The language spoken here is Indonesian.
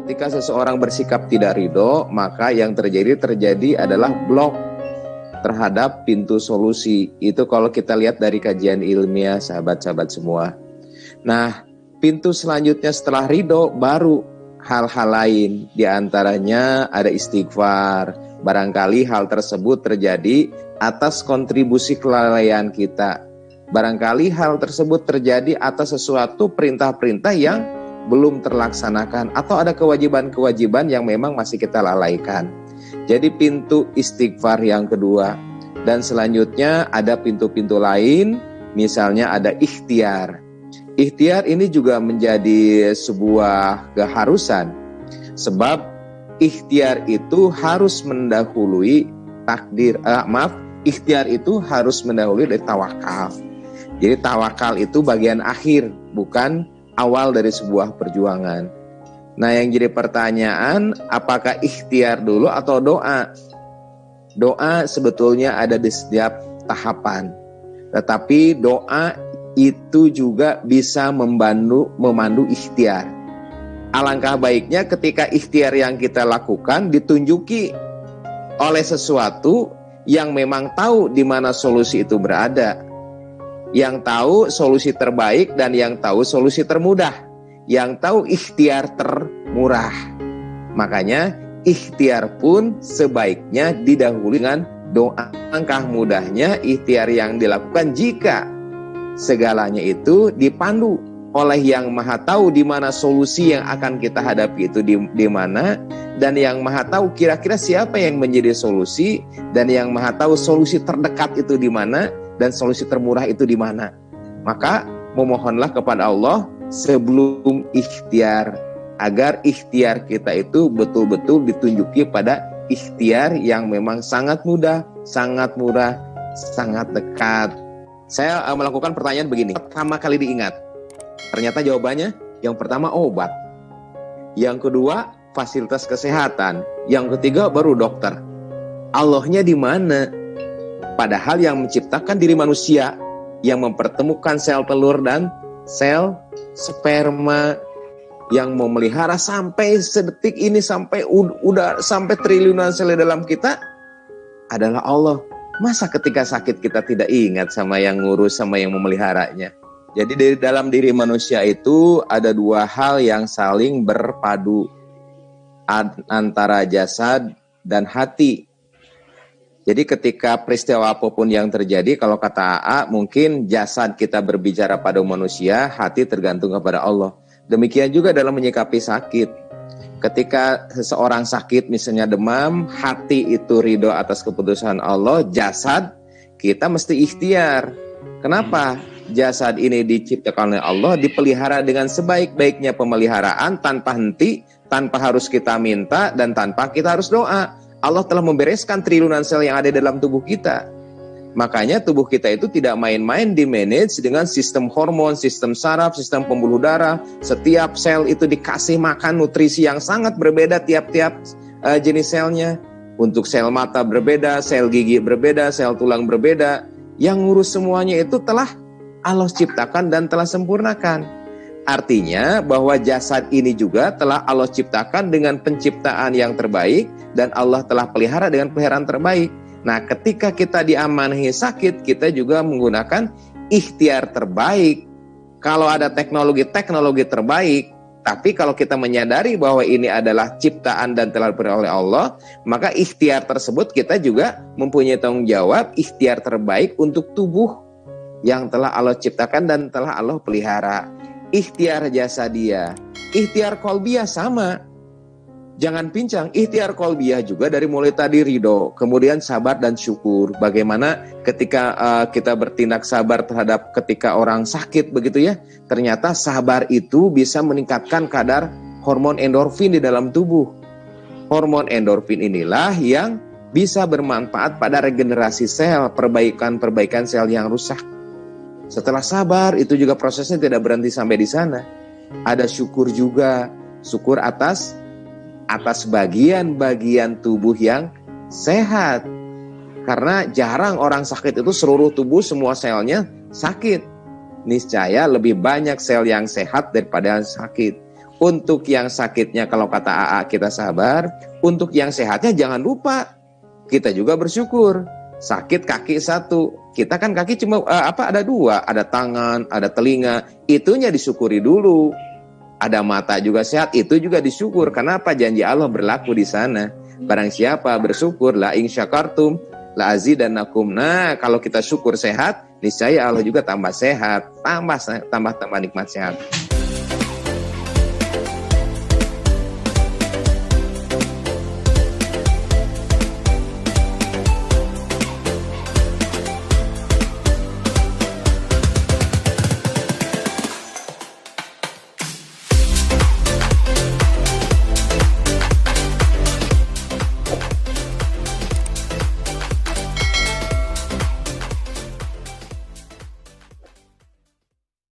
ketika seseorang bersikap tidak ridho, maka yang terjadi adalah blok terhadap pintu solusi. Itu kalau kita lihat dari kajian ilmiah, sahabat-sahabat semua. Nah, pintu selanjutnya setelah ridho baru hal-hal lain. Di antaranya ada istighfar. Barangkali hal tersebut terjadi atas kontribusi kelalaian kita. Barangkali hal tersebut terjadi atas sesuatu perintah-perintah yang belum terlaksanakan, atau ada kewajiban-kewajiban yang memang masih kita lalaikan. Jadi pintu istighfar yang kedua. Dan selanjutnya ada pintu-pintu lain, misalnya ada ikhtiar. Ikhtiar ini juga menjadi sebuah keharusan, sebab ikhtiar itu harus mendahului ikhtiar itu harus mendahului dari tawakal. Jadi tawakal itu bagian akhir, bukan awal dari sebuah perjuangan. Nah, yang jadi pertanyaan, apakah ikhtiar dulu atau doa? Doa sebetulnya ada di setiap tahapan. Tetapi doa itu juga bisa memandu ikhtiar. Alangkah baiknya ketika ikhtiar yang kita lakukan ditunjuki oleh sesuatu yang memang tahu di mana solusi itu berada. Yang tahu solusi terbaik dan yang tahu solusi termudah, yang tahu ikhtiar termurah. Makanya ikhtiar pun sebaiknya didahului dengan doa. Langkah mudahnya ikhtiar yang dilakukan jika segalanya itu dipandu oleh yang maha tahu di mana solusi yang akan kita hadapi itu di mana, dan yang maha tahu kira-kira siapa yang menjadi solusi, dan yang maha tahu solusi terdekat itu di mana, dan solusi termurah itu di mana. Maka memohonlah kepada Allah sebelum ikhtiar, agar ikhtiar kita itu betul-betul ditunjuki pada ikhtiar yang memang sangat mudah, sangat murah, sangat dekat. Saya melakukan pertanyaan begini, pertama kali diingat, ternyata jawabannya yang pertama obat, yang kedua fasilitas kesehatan, yang ketiga baru dokter. Allahnya di mana? Padahal yang menciptakan diri manusia, yang mempertemukan sel telur dan sel sperma, yang memelihara sampai sedetik ini, sampai udah sampai triliunan sel dalam kita, adalah Allah. Masa ketika sakit kita tidak ingat sama yang ngurus, sama yang memeliharanya? Jadi di dalam diri manusia itu ada dua hal yang saling berpadu, antara jasad dan hati. Jadi ketika peristiwa apapun yang terjadi, kalau kata AA, mungkin jasad kita berbicara pada manusia, hati tergantung kepada Allah. Demikian juga dalam menyikapi sakit. Ketika seseorang sakit, misalnya demam, hati itu ridho atas keputusan Allah, jasad kita mesti ikhtiar. Kenapa? Jasad ini diciptakan oleh Allah, dipelihara dengan sebaik-baiknya pemeliharaan, tanpa henti, tanpa harus kita minta, dan tanpa kita harus doa. Allah telah membereskan triliunan sel yang ada dalam tubuh kita. Makanya tubuh kita itu tidak main-main di-manage dengan sistem hormon, sistem saraf, sistem pembuluh darah. Setiap sel itu dikasih makan nutrisi yang sangat berbeda tiap-tiap jenis selnya. Untuk sel mata berbeda, sel gigi berbeda, sel tulang berbeda. Yang ngurus semuanya itu telah Allah ciptakan dan telah sempurnakan. Artinya bahwa jasad ini juga telah Allah ciptakan dengan penciptaan yang terbaik, dan Allah telah pelihara dengan peliharaan terbaik. Nah, ketika kita diamanahi sakit, kita juga menggunakan ikhtiar terbaik. Kalau ada teknologi terbaik, tapi kalau kita menyadari bahwa ini adalah ciptaan dan telah diberi oleh Allah, maka ikhtiar tersebut kita juga mempunyai tanggung jawab ikhtiar terbaik untuk tubuh yang telah Allah ciptakan dan telah Allah pelihara. Ikhtiar jasadiyah, ikhtiar qalbiyah sama. Jangan pincang, ikhtiar qalbiyah juga dari mulai tadi ridho, kemudian sabar dan syukur. Bagaimana ketika kita bertindak sabar terhadap ketika orang sakit begitu ya, ternyata sabar itu bisa meningkatkan kadar hormon endorfin di dalam tubuh. Hormon endorfin inilah yang bisa bermanfaat pada regenerasi sel, perbaikan sel yang rusak. Setelah sabar, itu juga prosesnya tidak berhenti sampai di sana. Ada syukur juga, syukur atas bagian-bagian tubuh yang sehat. Karena jarang orang sakit itu seluruh tubuh semua selnya sakit. Niscaya lebih banyak sel yang sehat daripada yang sakit. Untuk yang sakitnya kalau kata AA kita sabar, untuk yang sehatnya jangan lupa kita juga bersyukur. Sakit kaki satu, kita kan kaki cuma ada dua, ada tangan, ada telinga, itunya disyukuri dulu. Ada mata juga sehat, itu juga disyukur. Kenapa? Janji Allah berlaku di sana. Barang siapa bersyukur, la in syakartum la azidannakum. Nah, kalau kita syukur sehat, niscaya Allah juga tambah sehat, tambah nikmat sehat.